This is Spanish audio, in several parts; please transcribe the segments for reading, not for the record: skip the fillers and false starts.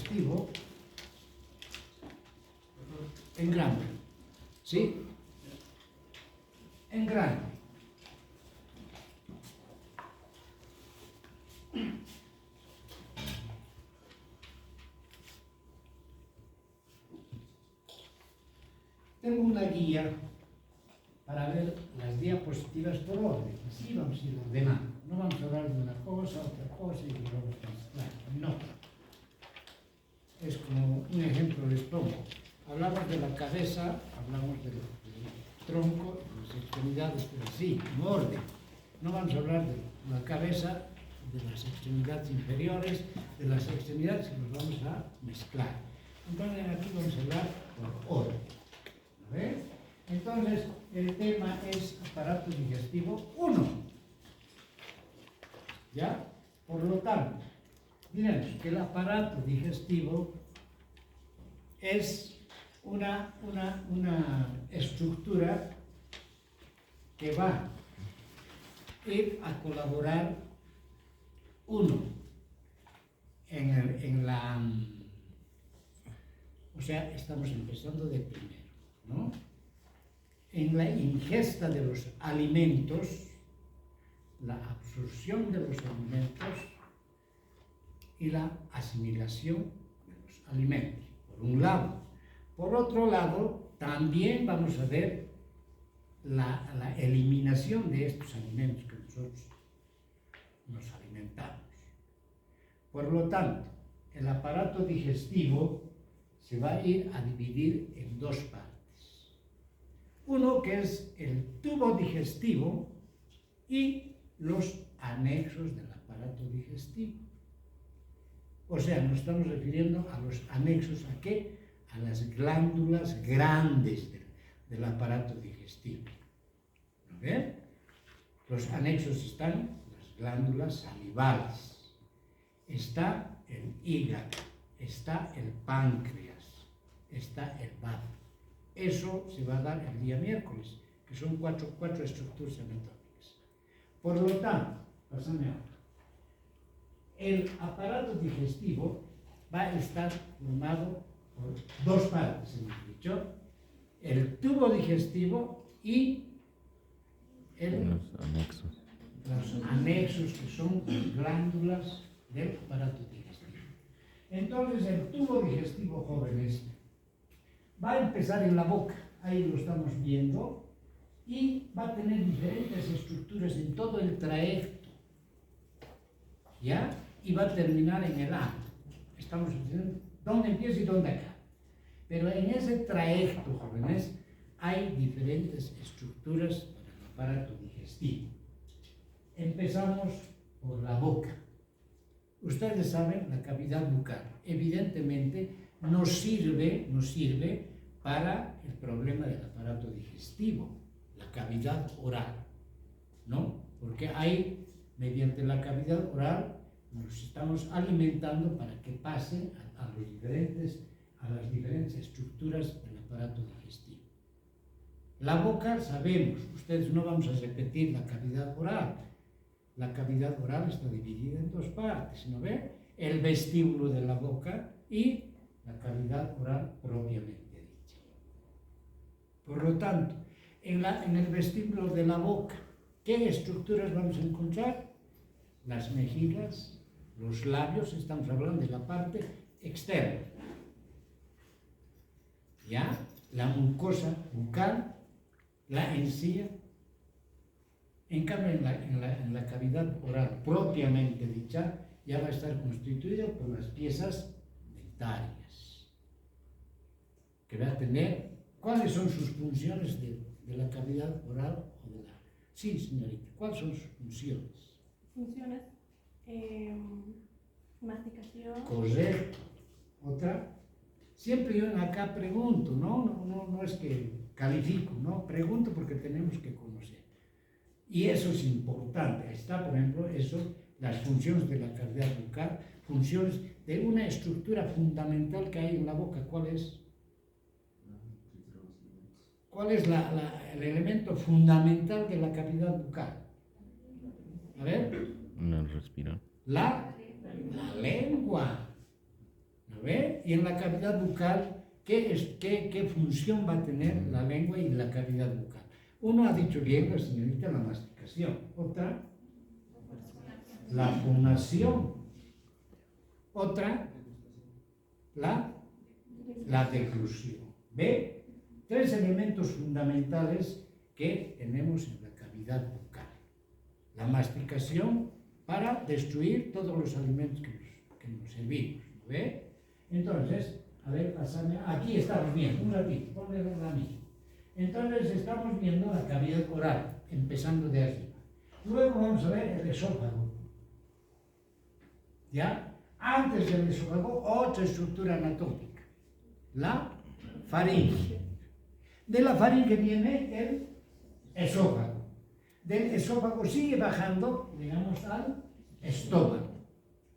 digestivo en grande, ¿sí? En grande. Tengo una guía para ver las diapositivas por orden, así vamos a ir ordenando. No vamos a hablar de una cosa, otra cosa y luego mezclar, no. Es como un ejemplo les pongo. Hablamos de la cabeza, hablamos del tronco, de las extremidades, pero sí, en orden. No vamos a hablar de la cabeza, de las extremidades inferiores, de las extremidades, y nos vamos a mezclar. Entonces aquí vamos a hablar por orden. ¿A ver? Entonces el tema es aparato digestivo 1. ¿Ya? Por lo tanto, diremos que el aparato digestivo es una estructura que va a ir a colaborar o sea, estamos empezando de primero, ¿no? En la ingesta de los alimentos, la absorción de los alimentos y la asimilación de los alimentos, por un lado. Por otro lado, también vamos a ver la eliminación de estos alimentos que nosotros nos alimentamos. Por lo tanto, el aparato digestivo se va a ir a dividir en dos partes. Uno que es el tubo digestivo y los anexos del aparato digestivo. O sea, nos estamos refiriendo a los anexos ¿a qué? A las glándulas grandes del aparato digestivo. ¿No ven? Los anexos están las glándulas salivales, está el hígado, está el páncreas, está el bazo. Eso se va a dar el día miércoles, que son cuatro estructuras anatómicas. Por lo tanto, pásame ahora. El aparato digestivo va a estar formado por dos partes, hemos dicho, el tubo digestivo y los anexos que son glándulas del aparato digestivo. Entonces el tubo digestivo, jóvenes, va a empezar en la boca, ahí lo estamos viendo, y va a tener diferentes estructuras en todo el trayecto, ¿ya? Y va a terminar en el ano. Estamos diciendo dónde empieza y dónde acaba. Pero en ese trayecto, jóvenes, hay diferentes estructuras para el aparato digestivo. Empezamos por la boca. Ustedes saben, la cavidad bucal, evidentemente, nos sirve para el problema del aparato digestivo, la cavidad oral, ¿no? Porque ahí, mediante la cavidad oral, nos estamos alimentando para que pase a las diferentes estructuras del aparato digestivo. La boca, sabemos, ustedes no vamos a repetir la cavidad oral. La cavidad oral está dividida en dos partes, ¿no ve? El vestíbulo de la boca y la cavidad oral propiamente dicha. Por lo tanto, en el vestíbulo de la boca, ¿qué estructuras vamos a encontrar? Las mejillas, los labios, estamos hablando de la parte externa. ¿Ya? La mucosa bucal, la encía. En cambio, en la cavidad oral propiamente dicha, ya va a estar constituida por las piezas dentarias, que va a tener, ¿cuáles son sus funciones de la cavidad oral o de la... Sí, señorita, ¿cuáles son sus funciones? Funciones, masticación. Correcto. Otra. Siempre yo acá pregunto, no es que califico, no, pregunto porque tenemos que conocer. Y eso es importante. Está, por ejemplo, las funciones de la cavidad bucal, funciones de una estructura fundamental que hay en la boca. ¿Cuál es? ¿Cuál es el elemento fundamental de la cavidad bucal? A ver. No respiro. La lengua. ¿No ve? Y en la cavidad bucal, ¿qué función va a tener la lengua y la cavidad bucal? Uno ha dicho bien, la señorita, la masticación. Otra, la fonación. Otra, la deglución. ¿Ve? Tres elementos fundamentales que tenemos en la cavidad bucal. La masticación para destruir todos los alimentos que nos servimos. ¿Ve? Entonces, a ver, pasame. Aquí estamos viendo, un ratito, ponle a mí. Entonces, estamos viendo la cavidad oral, empezando de arriba. Luego vamos a ver el esófago. ¿Ya? Antes del esófago, otra estructura anatómica, la faringe. De la faringe viene el esófago. Del esófago sigue bajando, digamos, al estómago.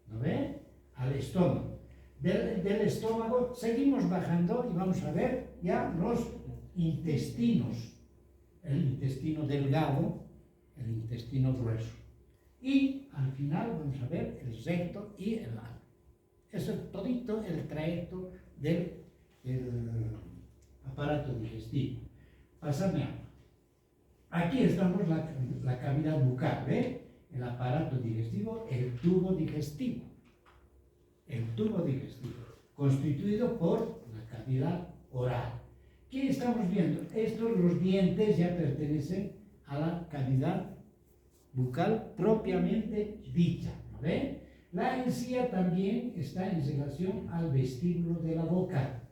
¿No ve? Al estómago. Del estómago seguimos bajando y vamos a ver ya los intestinos. El intestino delgado, el intestino grueso. Y al final vamos a ver el recto y el ano. Eso es todito el trayecto del aparato digestivo. Pásame agua. Aquí estamos la cavidad bucal, ¿ve? El aparato digestivo, el tubo digestivo. El tubo digestivo, constituido por la cavidad oral. ¿Qué estamos viendo? Estos, los dientes, ya pertenecen a la cavidad bucal propiamente dicha, ¿no ve? La encía también está en relación al vestíbulo de la boca.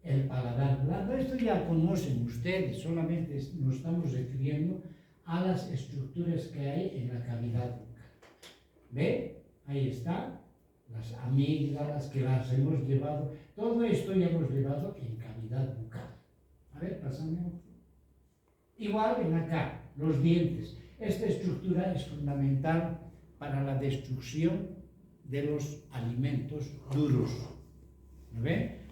El paladar blando, esto ya conocen ustedes, solamente nos estamos refiriendo a las estructuras que hay en la cavidad bucal. ¿Ve? Ahí está, las amígdalas que las hemos llevado, todo esto ya hemos llevado en cavidad bucal. A ver, pásame. Igual en acá, los dientes. Esta estructura es fundamental para la destrucción de los alimentos duros. ¿No ve?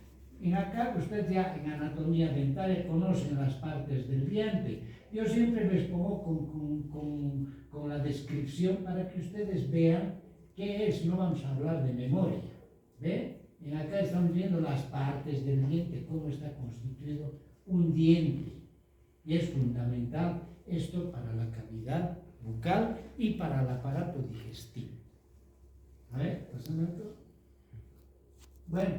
En acá, ustedes ya en anatomía dental conocen las partes del diente. Yo siempre les pongo con la descripción para que ustedes vean qué es. No vamos a hablar de memoria. ¿Ve? En acá estamos viendo las partes del diente, cómo está constituido un diente. Y es fundamental esto para la cavidad bucal y para el aparato digestivo. A ver, pásame otro. Bueno,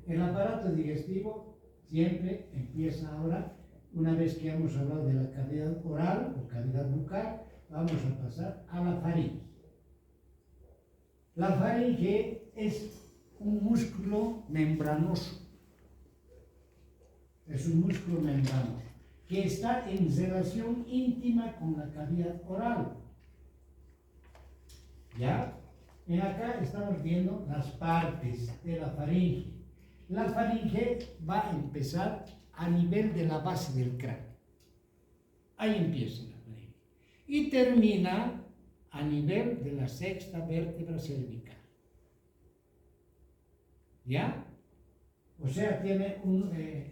el aparato digestivo siempre empieza ahora, una vez que hemos hablado de la cavidad oral o cavidad bucal, vamos a pasar a la faringe. La faringe es un músculo membranoso. Es un músculo membranoso que está en relación íntima con la cavidad oral. ¿Ya? En acá estamos viendo las partes de la faringe. La faringe va a empezar a nivel de la base del cráneo. Ahí empieza la faringe. Y termina a nivel de la sexta vértebra cervical. ¿Ya? O sea, tiene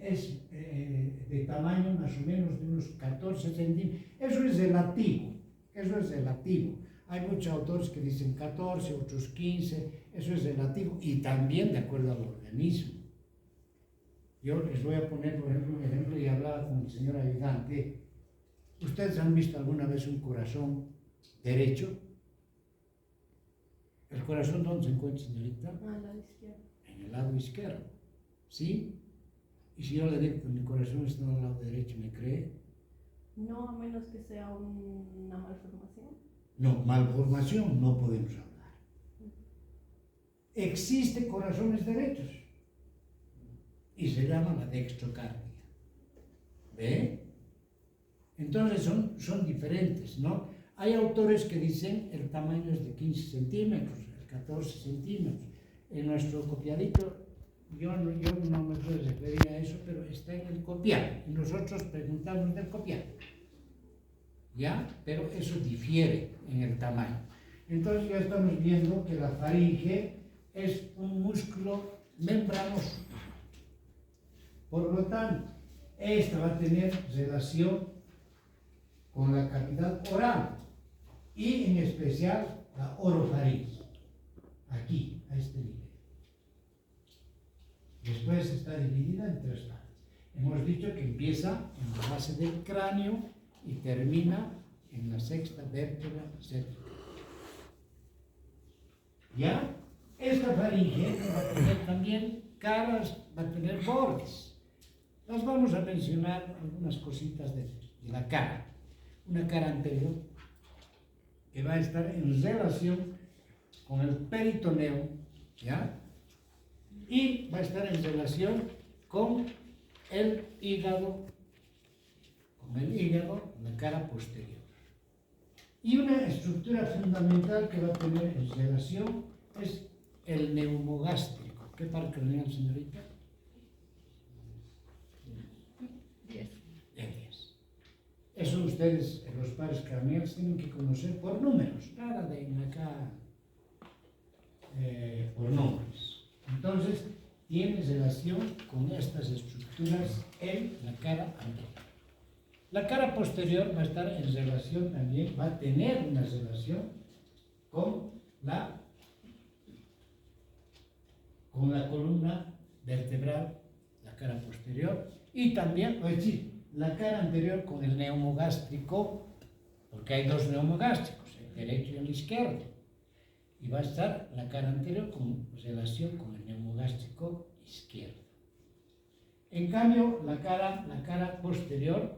es de tamaño más o menos de unos 14 centímetros. Eso es relativo. Eso es relativo. Hay muchos autores que dicen 14, otros 15. Eso es relativo y también de acuerdo al organismo. Yo les voy a poner, por ejemplo, un ejemplo y hablaba con el señor ayudante. ¿Ustedes han visto alguna vez un corazón derecho? ¿El corazón dónde se encuentra, señorita? Al lado izquierdo. En el lado izquierdo. ¿Sí? Y si yo le digo que mi corazón está al lado derecho, ¿me cree? No, a menos que sea una malformación. No, malformación no podemos hablar. Existen corazones derechos y se llama la dextrocardia. ¿Ve? Entonces son diferentes, ¿no? Hay autores que dicen el tamaño es de 15 centímetros, 14 centímetros. En nuestro copiadito, yo no me puedo referir a eso, pero está en el copiado. Y nosotros preguntamos del copiado. ¿Ya? Pero eso difiere en el tamaño. Entonces ya estamos viendo que la faringe es un músculo membranoso. Por lo tanto, esta va a tener relación con la cavidad oral y en especial la orofaringe, aquí, a este nivel. Después está dividida en tres partes. Hemos dicho que empieza en la base del cráneo y termina en la sexta vértebra cervical. ¿Ya? Esta faringe va a tener también caras, va a tener bordes. Las vamos a mencionar algunas cositas de la cara. Una cara anterior que va a estar en relación con el peritoneo, ¿ya? Y va a estar en relación con el hígado, la cara posterior. Y una estructura fundamental que va a tener en relación es el neumogástrico. ¿Qué par craneal, señorita? 10. El 10. Eso ustedes, los pares craneales, tienen que conocer por números. Nada de acá por nombres. Entonces, tiene relación con estas estructuras en la cara anterior. La cara posterior va a estar en relación también, va a tener una relación con la columna vertebral, la cara posterior, y también, es decir, la cara anterior con el neumogástrico, porque hay dos neumogástricos, el derecho y el izquierdo, y va a estar la cara anterior con relación con el neumogástrico izquierdo. En cambio, la cara posterior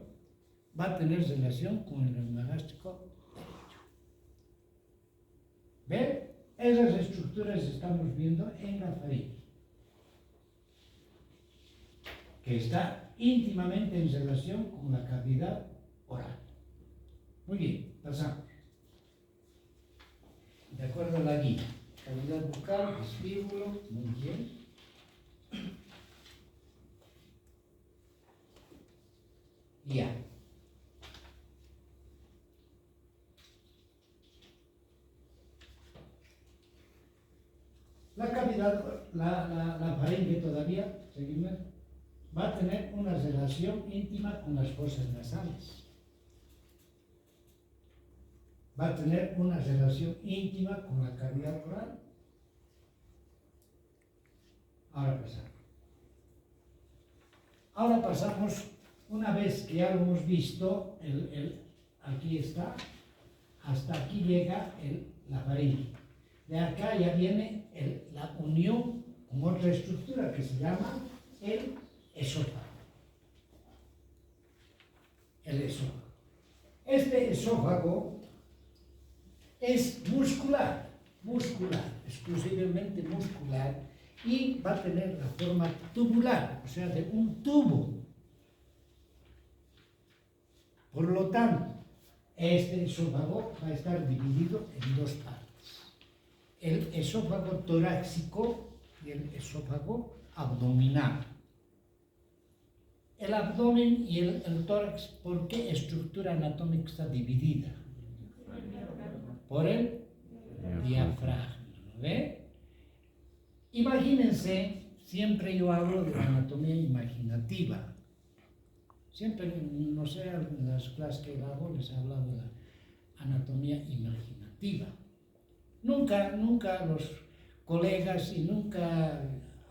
va a tener relación con el neumogástrico derecho. ¿Ven? Esas estructuras estamos viendo en la faringe, que está íntimamente en relación con la cavidad oral. Muy bien, pasamos. De acuerdo a la guía. Cavidad bucal, vestíbulo, muy bien. Ya. La cavidad, la faringe todavía, seguimos, va a tener una relación íntima con las fosas nasales. Va a tener una relación íntima con la cavidad oral. Ahora pasamos, una vez que ya lo hemos visto, aquí está, hasta aquí llega la faringe. De acá ya viene la unión con otra estructura que se llama el esófago. El esófago. Este esófago es muscular, exclusivamente muscular, y va a tener la forma tubular, o sea, de un tubo. Por lo tanto, este esófago va a estar dividido en dos partes. El esófago torácico y el esófago abdominal. El abdomen y el tórax, ¿por qué estructura anatómica está dividida? Por el diafragma, ¿no ve? Imagínense, siempre yo hablo de la anatomía imaginativa. Siempre, no sé, en las clases que hago les he hablado de la anatomía imaginativa. Nunca los colegas y nunca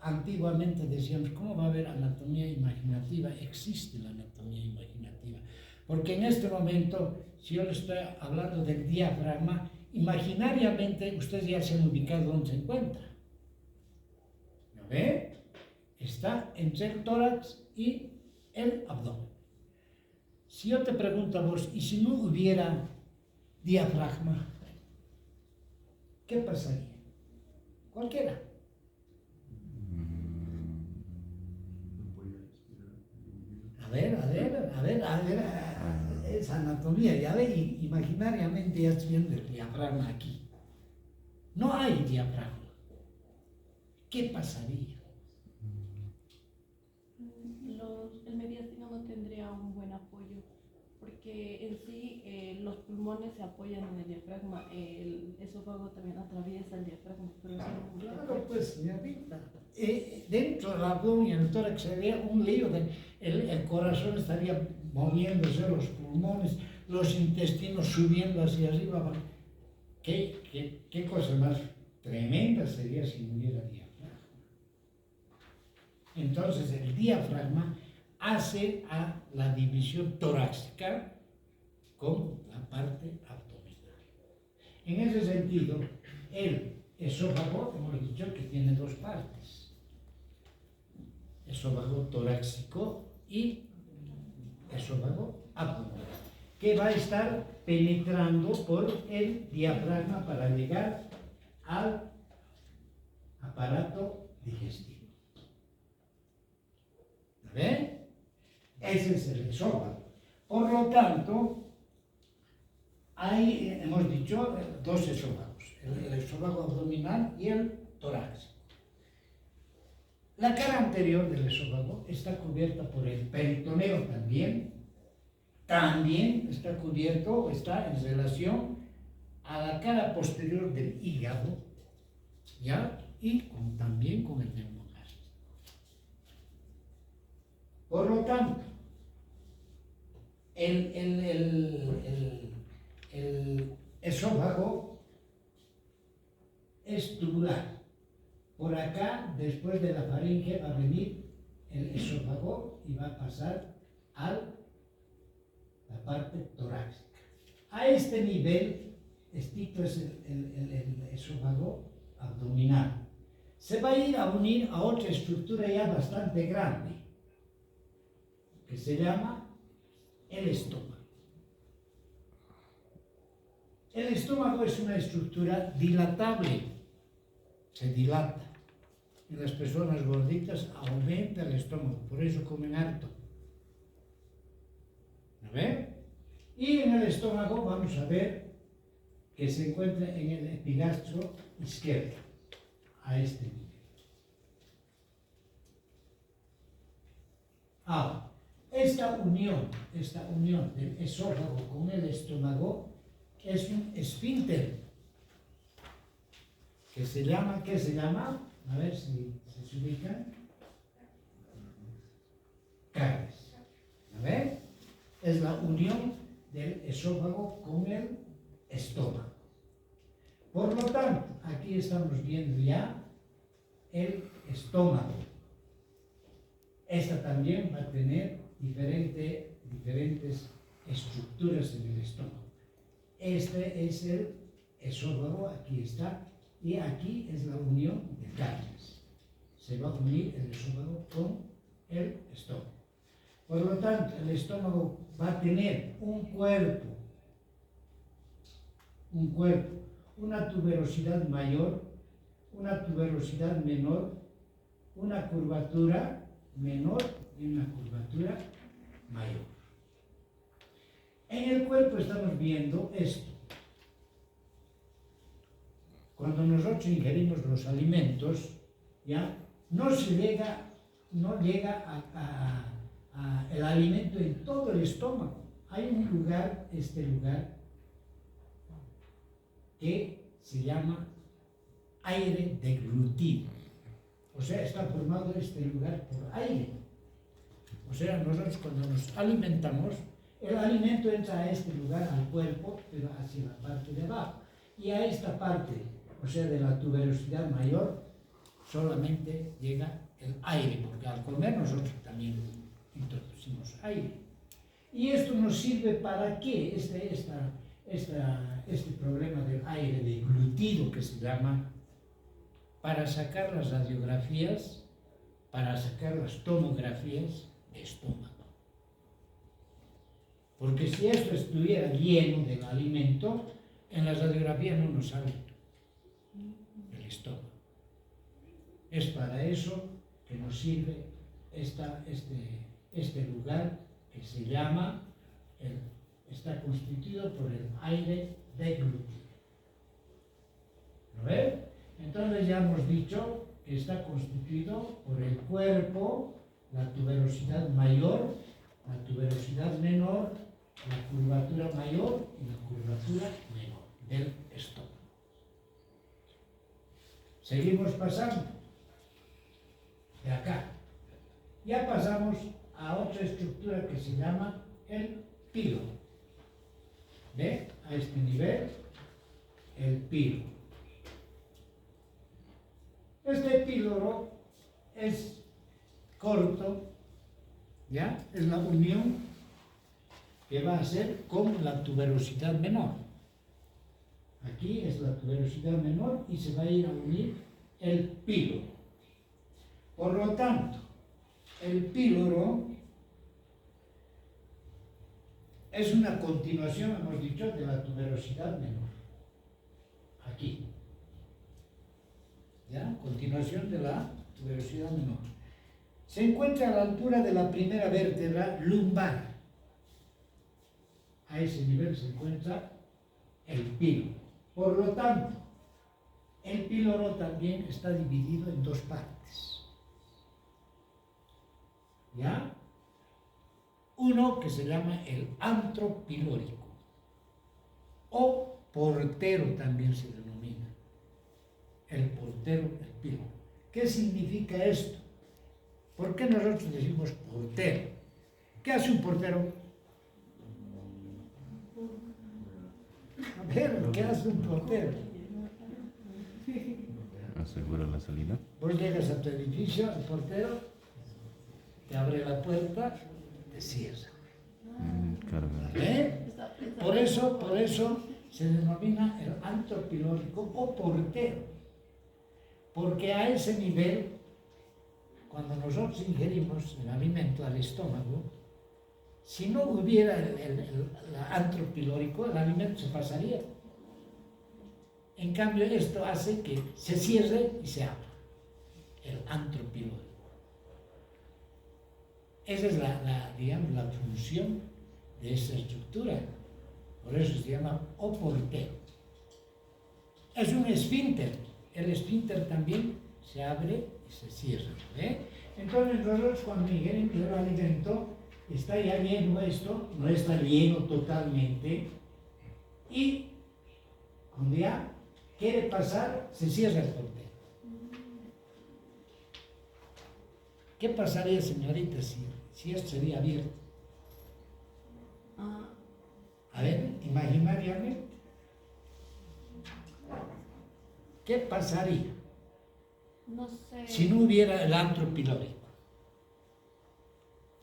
antiguamente decíamos, ¿cómo va a haber anatomía imaginativa? Existe la anatomía imaginativa. Porque en este momento, si yo les estoy hablando del diafragma, imaginariamente ustedes ya se han ubicado dónde se encuentra. ¿Lo ve? Está entre el tórax y el abdomen. Si yo te pregunto a vos, ¿y si no hubiera diafragma? ¿Qué pasaría? Cualquiera. A ver, esa anatomía, ya ve, imaginariamente ya estoy viendo el diafragma aquí. No hay diafragma. ¿Qué pasaría? El mediastino no tendría un buen apoyo, porque en sí los pulmones se apoyan en el diafragma, el esófago también atraviesa el diafragma, pero claro, pues, señorita, dentro del abdomen y el tórax sería un lío, el corazón estaría moviéndose, los pulmones, los intestinos subiendo hacia arriba. ¿Qué cosa más tremenda sería si no hubiera diafragma? Entonces el diafragma hace a la división torácica con la parte abdominal. En ese sentido, el esófago, hemos dicho que tiene dos partes: esófago torácico y esófago abdominal, que va a estar penetrando por el diafragma para llegar al aparato digestivo. ¿Ven? Ese es el esófago. Por lo tanto, hay, hemos dicho, dos esófagos: el esófago abdominal y el torácico. La cara anterior del esófago está cubierta por el peritoneo también está cubierto, está en relación a la cara posterior del hígado, ¿ya? Y también con el neumogástrico. Por lo tanto, el esófago es tubular. Por acá, después de la faringe, va a venir el esófago y va a pasar a la parte torácica. A este nivel, esto es el esófago abdominal. Se va a ir a unir a otra estructura ya bastante grande, que se llama el estómago. El estómago es una estructura dilatable, se dilata. En las personas gorditas aumenta el estómago, por eso comen harto. ¿No ven? Y en el estómago vamos a ver que se encuentra en el epigastro izquierdo, a este nivel. Ahora, esta unión del esófago con el estómago es un esfínter que se llama, ¿qué se llama? A ver si se ubican. Caries. ¿A ver? Es la unión del esófago con el estómago. Por lo tanto, aquí estamos viendo ya el estómago. Esta también va a tener diferentes estructuras en el estómago. Este es el esófago, aquí está, y aquí es la unión de carnes. Se va a unir el esófago con el estómago. Por lo tanto, el estómago va a tener un cuerpo, una tuberosidad mayor, una tuberosidad menor, una curvatura menor y una curvatura mayor. En el cuerpo estamos viendo esto. Cuando nosotros ingerimos los alimentos, ya no llega el alimento en todo el estómago. Hay un lugar, este lugar, que se llama aire deglutido. O sea, está formado este lugar por aire. O sea, nosotros cuando nos alimentamos, el alimento entra a este lugar, al cuerpo, pero hacia la parte de abajo. Y a esta parte, o sea, de la tuberosidad mayor, solamente llega el aire, porque al comer nosotros también introducimos aire. ¿Y esto nos sirve para qué? Este problema del aire deglutido, que se llama, para sacar las radiografías, para sacar las tomografías de estómago. Porque si esto estuviera lleno del alimento, en las radiografías no nos sale el estómago. Es para eso que nos sirve este lugar que se llama, está constituido por el aire deglutido. ¿Lo ven? Entonces ya hemos dicho que está constituido por el cuerpo, la tuberosidad mayor, la tuberosidad menor, la curvatura mayor y la curvatura menor del estómago. Seguimos pasando de acá. Ya pasamos a otra estructura que se llama el píloro. ¿Ve? A este nivel, el píloro. Este píloro es corto, ¿ya? Es la unión que va a ser con la tuberosidad menor. Aquí es la tuberosidad menor y se va a ir a unir el píloro. Por lo tanto, el píloro es una continuación, hemos dicho, de la tuberosidad menor. Aquí. ¿Ya? Continuación de la tuberosidad menor. Se encuentra a la altura de la primera vértebra lumbar. A ese nivel se encuentra el píloro. Por lo tanto, el píloro también está dividido en dos partes. ¿Ya? Uno que se llama el antro pilórico, o portero también se denomina. El portero, el píloro. ¿Qué significa esto? ¿Por qué nosotros decimos portero? ¿Qué hace un portero? A ver, ¿qué hace un portero? Asegura la salida. Vos llegas a tu edificio, el portero te abre la puerta, te cierra. Carga. ¿Eh? Por eso se denomina el antro pilórico o portero. Porque a ese nivel, cuando nosotros ingerimos el alimento al estómago, si no hubiera el antro pilórico, el alimento se pasaría. En cambio, esto hace que se cierre y se abra el antro pilórico. Esa es digamos, la función de esta estructura. Por eso se llama oportero. Es un esfínter. El esfínter también se abre y se cierra. ¿Eh? Entonces nosotros cuando ingerimos el alimento, está ya lleno esto, no está lleno totalmente, y cuando ya quiere pasar, se cierra el portero. ¿Qué pasaría, señorita, si esto sería abierto? A ver, imaginariamente, ¿qué pasaría No sé. si no hubiera el antro pilórico?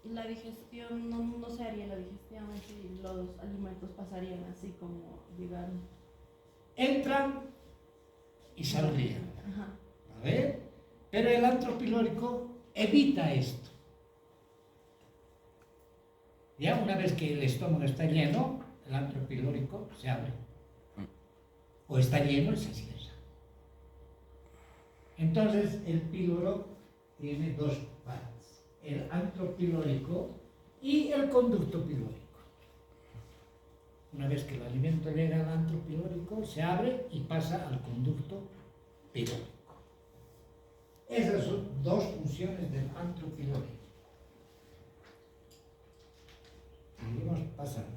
La digestión, no se haría la digestión, si los alimentos pasarían así como llegaron. Entran y saldrían. Ajá. A ver, pero el antro pilórico evita esto. Ya una vez que el estómago está lleno, el antro pilórico se abre. O está lleno y se cierra. Entonces el píloro tiene dos partes: el antro pilórico y el conducto pilórico. Una vez que el alimento llega al antro pilórico, se abre y pasa al conducto pilórico. Esas son dos funciones del antro pilórico. Seguimos pasando.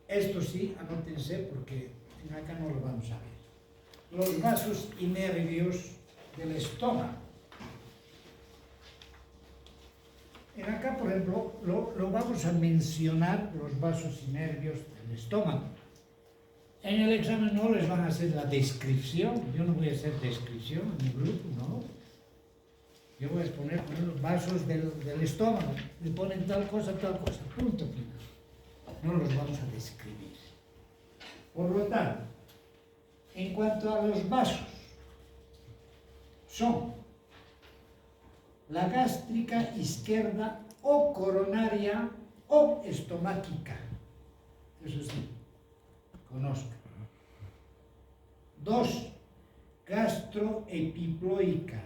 Esto sí, anótense porque acá no lo vamos a ver. Los vasos y nervios del estómago. En acá, por ejemplo, lo vamos a mencionar, los vasos y nervios del estómago. En el examen no les van a hacer la descripción, yo no voy a hacer descripción en mi grupo, no. Yo voy a exponer los vasos del estómago, le ponen tal cosa, punto final. No los vamos a describir. Por lo tanto, en cuanto a los vasos, son la gástrica izquierda o coronaria o estomáquica. Eso sí, conozca. 2, gastroepiploica,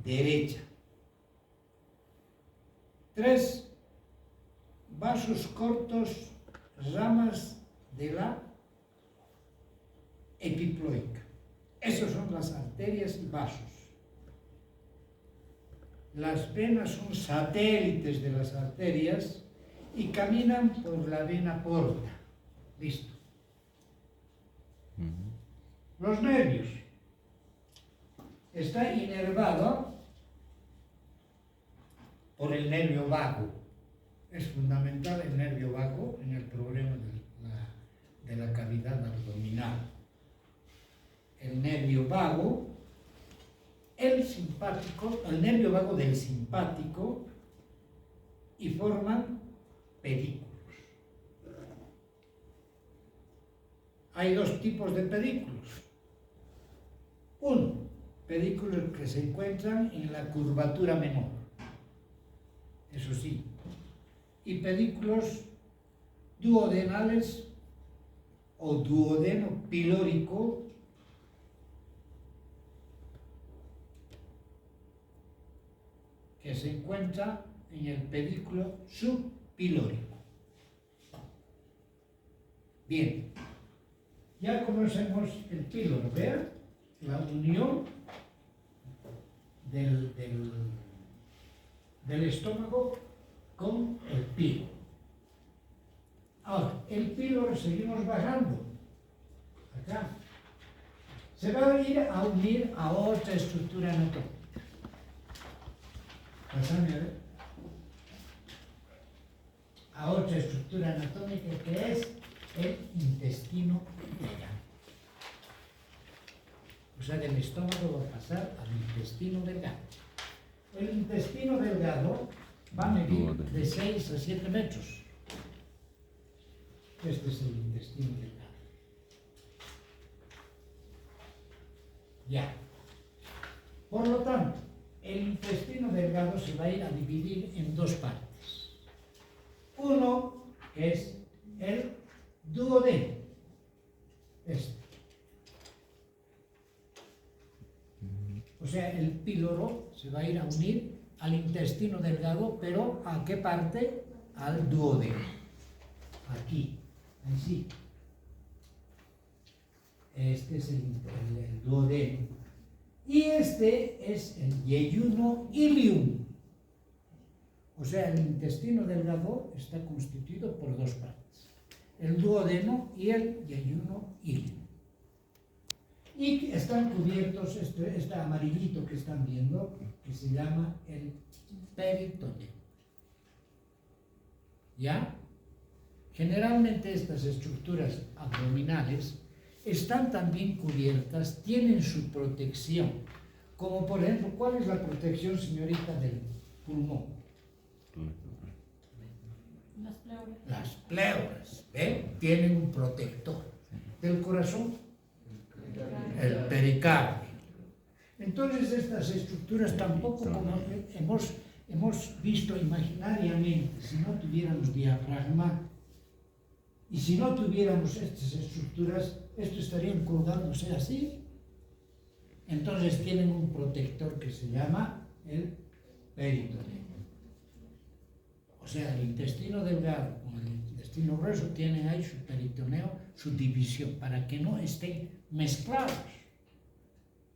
derecha. 3, vasos cortos, ramas de la epiploica. Esas son las arterias y vasos. Las venas son satélites de las arterias y caminan por la vena porta. Listo. Los nervios. Está inervado por el nervio vago. Es fundamental el nervio vago en el problema de la cavidad abdominal. El nervio vago el simpático, el nervio vago del simpático y forman pedículos. Hay dos tipos de pedículos. Uno, pedículos que se encuentran en la curvatura menor, eso sí, y pedículos duodenales o duodeno pilórico que se encuentra en el pedículo subpilórico. Bien, ya conocemos el píloro, vean la unión del estómago con el píloro. Ahora, el píloro seguimos bajando, acá. Se va a ir a unir a otra estructura anatómica. Pásame a ver. A otra estructura anatómica que es el intestino delgado. O sea, del estómago va a pasar al intestino delgado. El intestino delgado va a medir de 6 a 7 metros. Este es el intestino delgado. Ya. Por lo tanto, el intestino delgado se va a ir a dividir en dos partes. Uno es el duodeno. Este. O sea, el píloro se va a ir a unir al intestino delgado, pero ¿a qué parte? Al duodeno. Aquí, así. Este es el duodeno. Y este es el yeyuno ilium. O sea, el intestino delgado está constituido por dos partes. El duodeno y el yeyuno ilium. Y están cubiertos, este amarillito que están viendo, que se llama el peritoneo. ¿Ya? Generalmente estas estructuras abdominales están también cubiertas, tienen su protección. Como por ejemplo, ¿cuál es la protección, señorita, del pulmón? Las pleuras. Las pleuras, ¿ven? Tienen un protector. Del corazón, el pericardio. Entonces estas estructuras tampoco, como hemos visto imaginariamente, si no tuviéramos diafragma y si no tuviéramos estas estructuras, esto estarían colgándose así. Entonces tienen un protector que se llama el peritoneo. O sea, el intestino delgado con el intestino grueso tienen ahí su peritoneo, su división, para que no estén mezclados.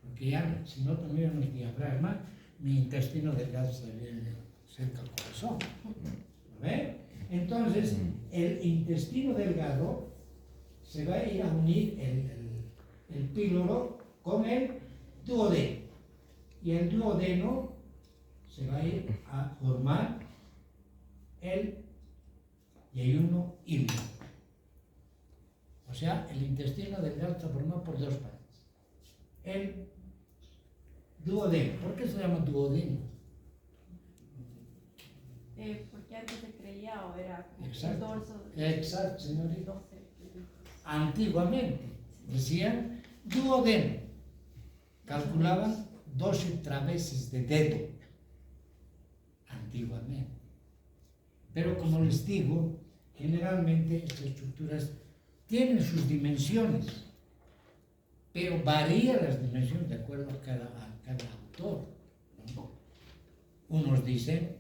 Porque ya, si no tuviéramos diafragma, mi intestino delgado estaría cerca del corazón. ¿Ve? Entonces, el intestino delgado se va a ir a unir el píloro con el duodeno. Y el duodeno se va a ir a formar el yeyuno ilium. O sea, el intestino delgado está formado por dos partes. El duodeno. ¿Por qué se llama duodeno? Porque antes se creía o era como Exacto. el dorso. Exacto, señorita. No sé. Antiguamente decían duodeno. Calculaban 12 traveses de dedo. Antiguamente. Pero como les digo, generalmente estas estructuras tienen sus dimensiones, pero varían las dimensiones de acuerdo a cada autor, ¿no? Unos dicen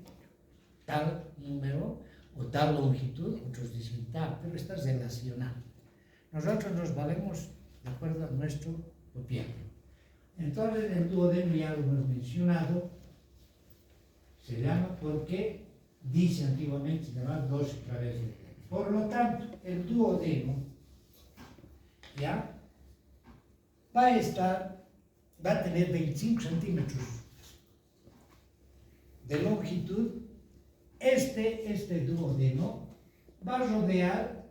tal número o tal longitud, otros dicen tal, pero está relacionado. Nosotros nos valemos de acuerdo a nuestro copiado. Entonces el duodeno ya lo hemos mencionado, se llama porque dice antiguamente, se llamaba 12 traveses. Por lo tanto, el duodeno ya va a tener 25 centímetros de longitud. Este duodeno va a rodear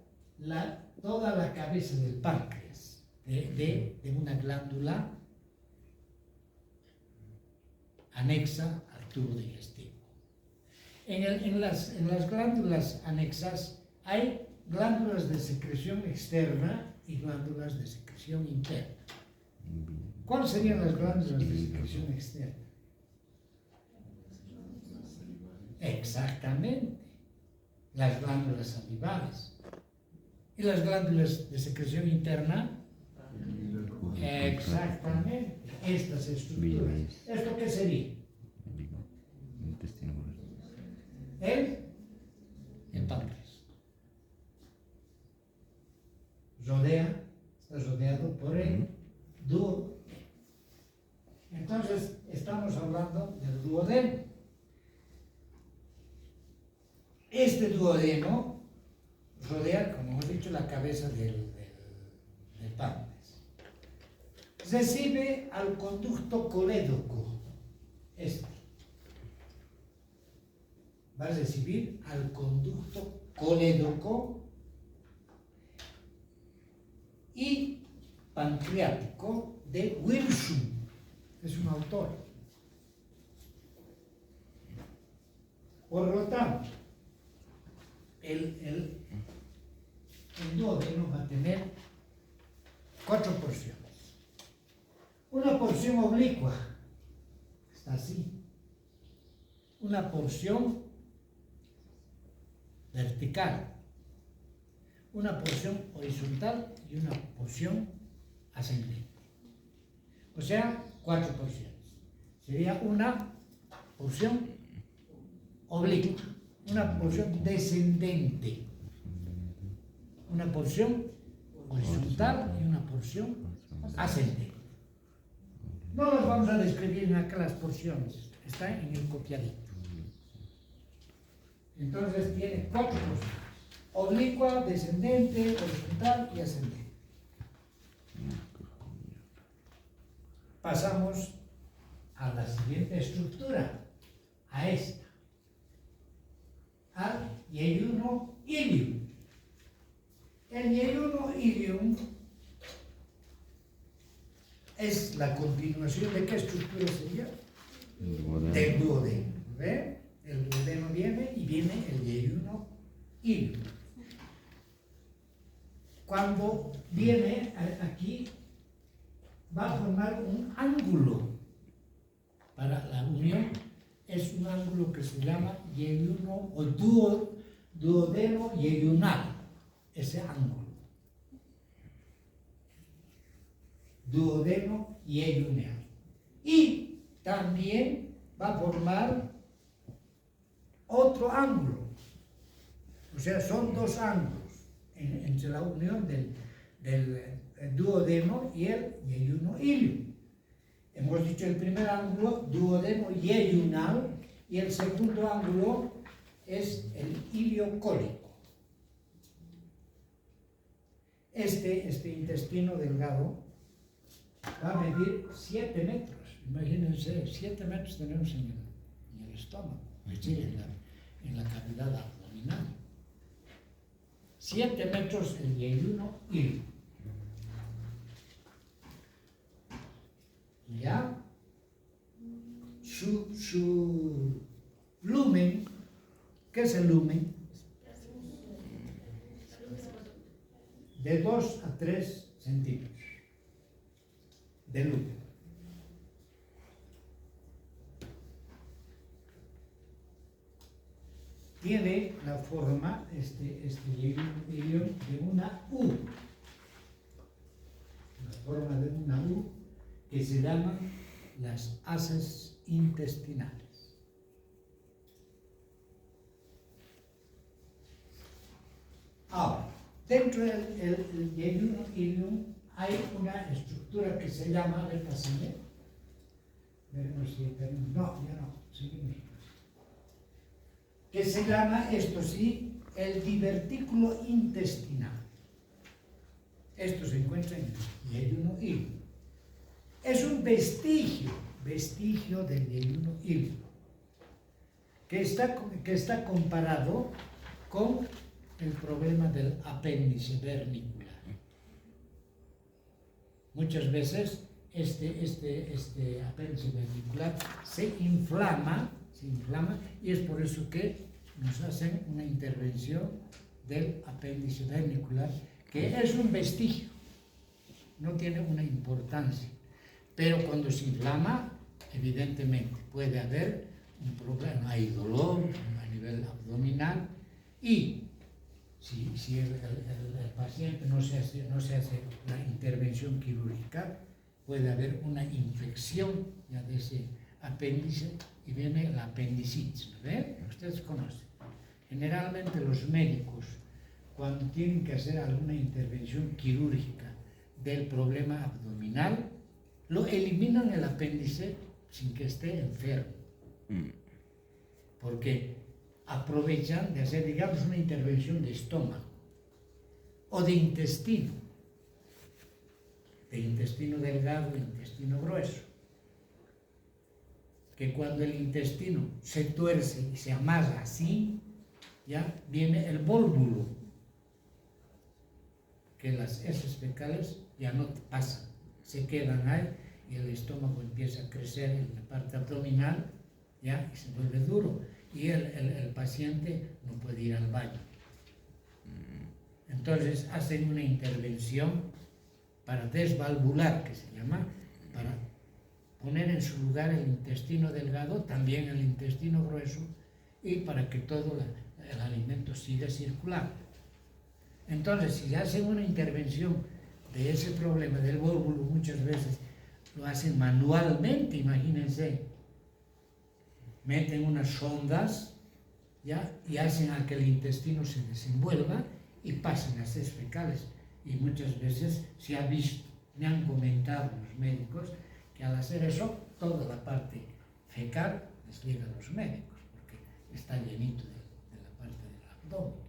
toda la cabeza del páncreas de una glándula anexa al tubo digestivo. En las glándulas anexas hay glándulas de secreción externa y glándulas de secreción interna. ¿Cuáles serían las glándulas de secreción externa? Exactamente, las glándulas salivales. ¿Y las glándulas de secreción interna? Exactamente, estas estructuras. ¿Esto qué sería? Intestino grueso. El páncreas. Está rodeado por el duodeno. Entonces, estamos hablando del duodeno. Este duodeno rodea, como hemos dicho, la cabeza del páncreas. Recibe al conducto colédoco. Va a recibir al conducto colédoco y pancreático de Wilson. Es un autor. Por lo tanto, el duodeno va a tener 4 porciones. Una porción oblicua, está así. Una porción vertical. Una porción horizontal y una porción ascendente. O sea, 4 porciones. Sería una porción oblicua, una porción descendente, una porción horizontal y una porción ascendente. No las vamos a describir en acá las porciones, está en el copiadito. Entonces tiene 4 porciones: oblicua, descendente, horizontal y ascendente. Pasamos a la siguiente estructura, a esta, al yeyuno ilium. El yeyuno ilium es la continuación de qué estructura sería? Del duodeno. ¿Ve? El duodeno viene y viene el yeyuno ilium. Cuando viene aquí, va a formar un ángulo para la unión. Es un ángulo que se llama yeyuno o duodeno yeyunal. Ese ángulo. Duodeno yeyunal. Y también va a formar otro ángulo. O sea, son 2 ángulos entre la unión del duodeno y el yeyuno ilium. Hemos dicho el primer ángulo, duodeno yeyunal, y el segundo ángulo es el iliocólico. Este intestino delgado va a medir 7 metros. Imagínense, 7 metros tenemos en el estómago, es decir, en la cavidad abdominal. 7 metros el yeyuno ilium. ¿Ya? Su lumen, ¿qué es el lumen? De 2 a 3 centímetros de lumen. Tiene la forma, este ilium, de una U. La forma de una U, que se llaman las asas intestinales. Ahora, dentro del yeyuno ilium hay una estructura que se llama, a ver, pásame. Veremos si tenemos, no, ya no, seguimos. Que se llama, esto sí, el divertículo intestinal. Esto se encuentra en el yeyuno ilium. Es un vestigio del yeyuno ilium, que está comparado con el problema del apéndice vernicular. Muchas veces este apéndice vernicular se inflama, y es por eso que nos hacen una intervención del apéndice vernicular, que es un vestigio, no tiene una importancia, pero cuando se inflama, evidentemente puede haber un problema, hay dolor a nivel abdominal, y si el paciente no se hace la intervención quirúrgica, puede haber una infección ya de ese apéndice y viene la apendicitis, ¿ven? Ustedes conocen. Generalmente los médicos, cuando tienen que hacer alguna intervención quirúrgica del problema abdominal, lo eliminan el apéndice sin que esté enfermo. Porque aprovechan de hacer, digamos, una intervención de estómago o de intestino delgado, intestino grueso, que cuando el intestino se tuerce y se amasa así, ya viene el vólvulo, que las heces fecales ya no pasan, se quedan ahí y el estómago empieza a crecer en la parte abdominal, ya, y se vuelve duro, y el paciente no puede ir al baño. Entonces hacen una intervención para desvalvular, que se llama, para poner en su lugar el intestino delgado, también el intestino grueso, y para que todo el alimento siga circulando. Entonces, si hacen una intervención de ese problema del vólvulo, muchas veces lo hacen manualmente, imagínense, meten unas sondas, ¿ya? Y hacen a que el intestino se desenvuelva y pasen las heces fecales. Y muchas veces se ha visto, me han comentado los médicos, que al hacer eso, toda la parte fecal les llega a los médicos, porque está llenito de la parte del abdomen.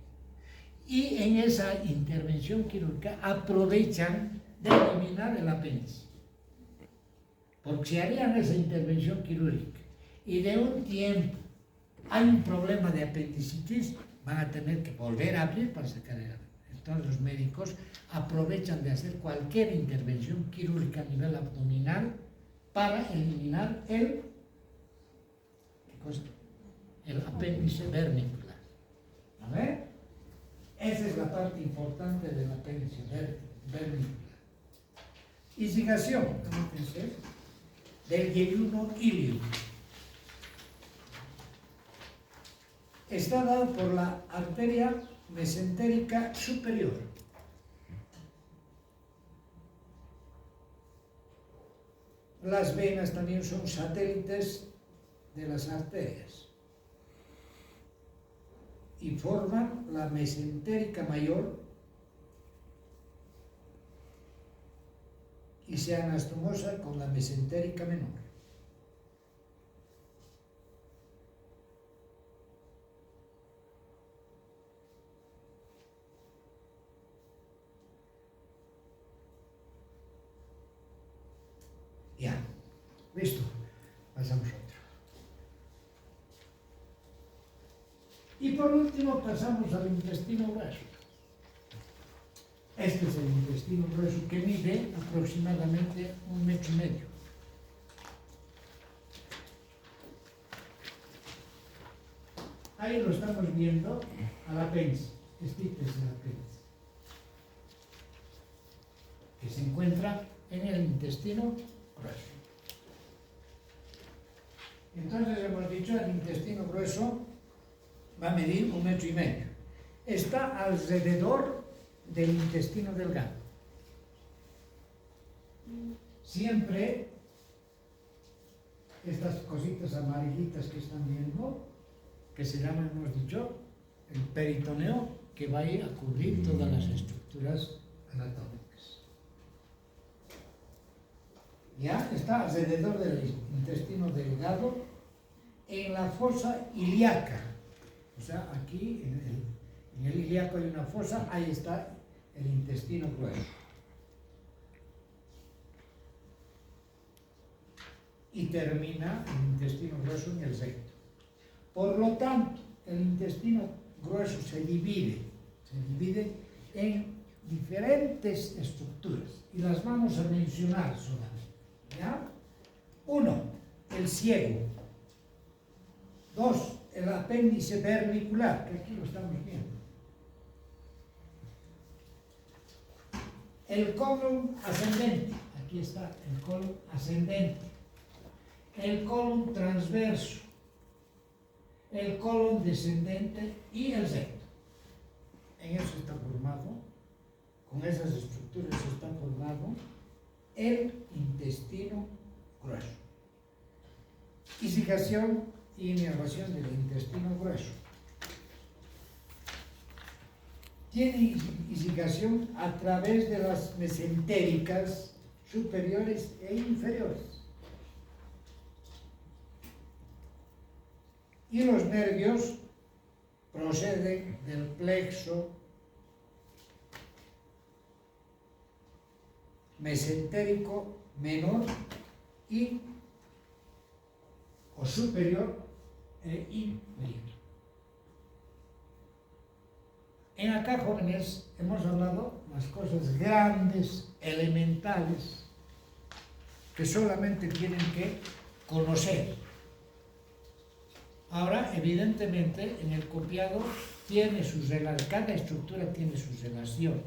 Y en esa intervención quirúrgica aprovechan de eliminar el apéndice. Porque si harían esa intervención quirúrgica y de un tiempo hay un problema de apendicitis, van a tener que volver a abrir para sacar el apéndice. Entonces los médicos aprovechan de hacer cualquier intervención quirúrgica a nivel abdominal para eliminar el apéndice vernicular. ¿A ver? Esa es la parte importante del apéndice vernicular. Irrigación, del yeyuno ilium. Está dado por la arteria mesentérica superior. Las venas también son satélites de las arterias y forman la mesentérica mayor y se anastomosa con la mesentérica menor. Ya, listo, pasamos a otro. Y por último pasamos al intestino grueso. Este es el intestino grueso que mide aproximadamente 1,5 metros. Ahí lo estamos viendo al apéndice. Este es el apéndice, que se encuentra en el intestino grueso. Entonces hemos dicho el intestino grueso va a medir 1,5 metros. Está alrededor del intestino delgado. Siempre estas cositas amarillitas que están viendo, que se llaman, hemos dicho, el peritoneo, que va a ir a cubrir todas las estructuras anatómicas. Ya está alrededor del intestino delgado, en la fosa ilíaca. O sea, aquí en el ilíaco hay una fosa, ahí está el intestino grueso. Y termina el intestino grueso en el recto. Por lo tanto, el intestino grueso se divide en diferentes estructuras y las vamos a mencionar solamente. ¿Ya? 1. El ciego. 2. El apéndice vermicular, que aquí lo estamos viendo. El colon ascendente, aquí está el colon ascendente. El colon transverso, el colon descendente y el recto. En eso está formado, con esas estructuras está formado el intestino grueso. Inervación y inervación del intestino grueso. Tiene inervación a través de las mesentéricas superiores e inferiores. Y los nervios proceden del plexo mesentérico menor y o superior e inferior. En acá, jóvenes, hemos hablado las cosas grandes, elementales, que solamente tienen que conocer. Ahora, evidentemente, en el copiado cada estructura tiene sus relaciones.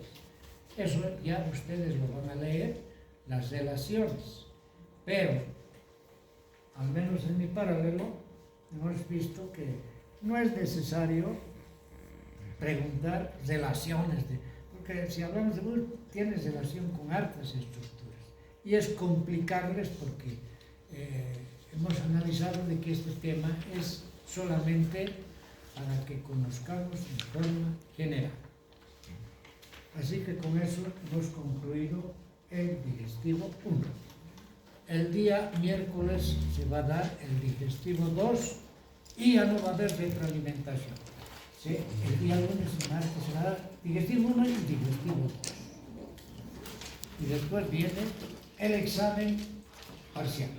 Eso ya ustedes lo van a leer, las relaciones. Pero, al menos en mi paralelo, hemos visto que no es necesario preguntar relaciones, porque si hablamos de Bull, tiene relación con hartas estructuras. Y es complicarles porque hemos analizado de que este tema es solamente para que conozcamos en forma general. Así que con eso hemos concluido el digestivo 1. El día miércoles se va a dar el digestivo 2 y ya no va a haber retroalimentación. ¿Sí? El día lunes y martes se va a dar digestivo 1 y digestivo 2. Y después viene el examen parcial.